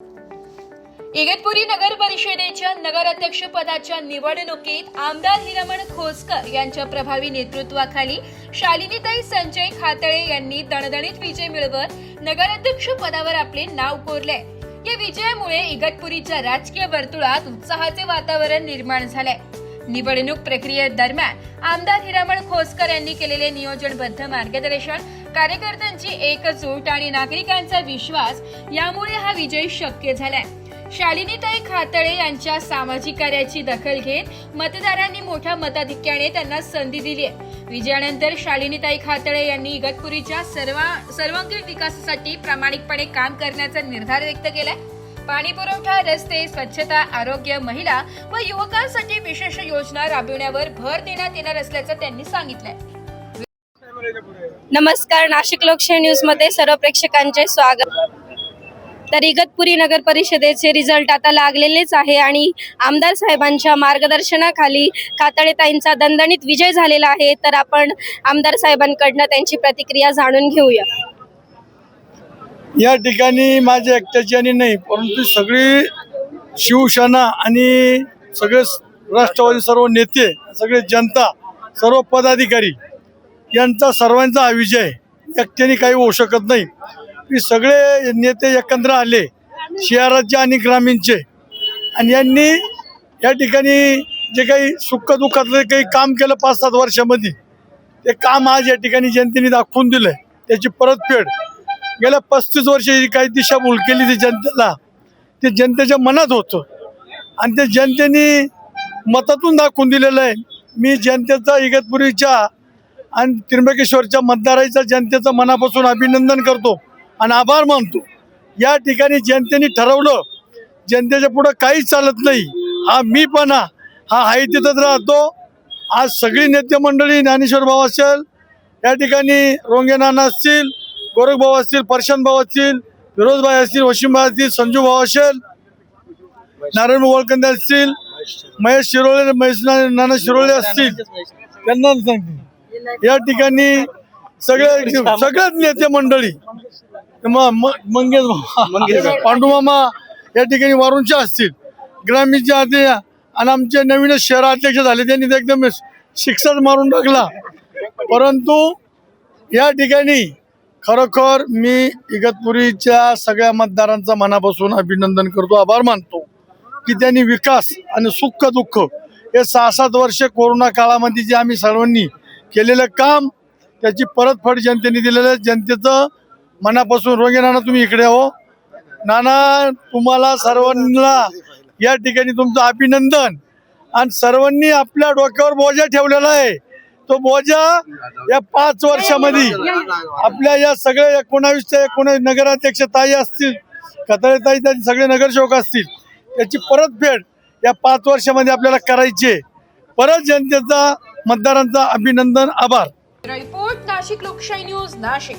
इगतपुरी नगर परिषदेच्या नगराध्यक्ष पदाच्या निवडणुकीत आमदार हिरामण खोसकर यांच्या प्रभावी नेतृत्वाखाली शालिनीताई संजय खातळे यांनी दणदणीत विजय मिळवत नगराध्यक्ष पदावर आपले नाव कोरले। या विजयामुळे इगतपुरीच्या राजकीय वर्तुळात उत्साहाचे वातावरण निर्माण झाले। निवडणूक प्रक्रियेदरम्यान आमदार हिरामण खोसकर यांनी केलेले नियोजनबद्ध मार्गदर्शन, कार्यकर्त्यांची एकजूट आणि नागरिकांचा विश्वास यामुळे हा विजय शक्य झालाय। शालिनीताई खातळे यांच्या सामाजिक कार्याची दखल घेत मतदारांनी मोठ्या मताधिक्याने त्यांना संधी दिली आहे। विजयानंतर शालिनीताई खातळे यांनी इगतपुरीच्या सर्वांगीण विकासासाठी प्रामाणिकपणे काम करण्याचा निर्धार व्यक्त केलाय। पाणी पुरवठा, रस्ते, स्वच्छता, आरोग्य, महिला व युवकांसाठी विशेष योजना राबविण्यावर भर देण्यात येणार असल्याचं त्यांनी सांगितलंय। नमस्कार, नाशिक लोकशाही न्यूज मध्ये सर्व प्रेक्षकांचे स्वागत। तर इगतपुरी नगर परिषदेचे रिझल्ट आता लागलेलेच आहे आणि आमदार साहेबांच्या मार्गदर्शनाखाली खातळेताईंचा दणदणीत विजय झालेला आहे। तर आपण आमदार साहेबांकडून त्यांची प्रतिक्रिया जाणून घेऊया। या ठिकाणी माझ्या एकट्याची आणि नाही, परंतु सगळी शिवसेना आणि सगळे राष्ट्रवादी सर्व नेते, सगळे जनता, सर्व पदाधिकारी यांचा सर्वांचा हा विजय, एकट्याने काही होऊ शकत नाही। की सगळे नेते एकत्र आले, शहराचे आणि ग्रामीणचे, आणि यांनी या ठिकाणी जे काही सुख दुःखातलं काही काम केलं 5-7 वर्षामध्ये, ते काम आज या ठिकाणी जनतेने दाखवून दिलंय। त्याची परतफेड गेल्या 35 वर्षाची काही दिशाभूल केली ती जनतेला, ते जनतेच्या मनात होतं आणि ते जनतेने मतातून दाखवून दिलेलं आहे। मी जनतेचा, इगतपुरीच्या आणि त्र्यंबकेश्वरच्या मतदाराचा जनतेचं मनापासून अभिनंदन करतो आणि आभार मानतो। या ठिकाणी जनतेने ठरवलं, जनतेच्या पुढं काहीच चालत नाही, हा मीपणा हा आहे तिथंच राहतो। आज सगळी नेते मंडळी, ज्ञानेश्वर भाऊ असेल, या ठिकाणी रोंगे नाना असतील, गोरख भाऊ असतील, प्रशांत भाऊ असतील, फिरोज भाई असतील, वशिम भाई असतील, संजू भाऊ असेल, नारायण वळकंदे असतील, महेश शिरोळे, नाना शिरोळे असतील, त्यांना सांगते या ठिकाणी सगळ्याच नेते मंडळी, मंगेश पांडुमामा या ठिकाणी वारूंचे असतील, ग्रामीणच्या आणि आमचे नवीन शहराध्यक्ष झाले, त्यांनी तर एकदम शिक्षाच मारून टाकला। परंतु या ठिकाणी खरोखर मी इगतपुरीच्या सगळ्या मतदारांचा मनापासून अभिनंदन करतो, आभार मानतो की त्यांनी विकास आणि सुख दुःख हे 6-7 वर्ष कोरोना काळामध्ये जे आम्ही सर्वांनी केलेलं काम, त्याची परतफेड जनतेने दिलेलं। जनतेचं मनापासून रोंगे नाना, तुम्ही इकडे हो नाना, तुम्हाला सर्वांना या ठिकाणी तुमचं अभिनंदन। आणि सर्वांनी आपल्या डोक्यावर बोजा ठेवलेला आहे, तो बोजा या 5 वर्षामध्ये आपल्या या सगळ्या 19 नगराध्यक्ष ताई असतील, खातळे ताई, सगळे नगरसेवक असतील, याची परतफेड या 5 वर्षामध्ये आपल्याला करायची। परत जनतेचा, मतदारांचा अभिनंदन, आभार। रिपोर्ट नाशिक लोकशाही न्यूज, नाशिक।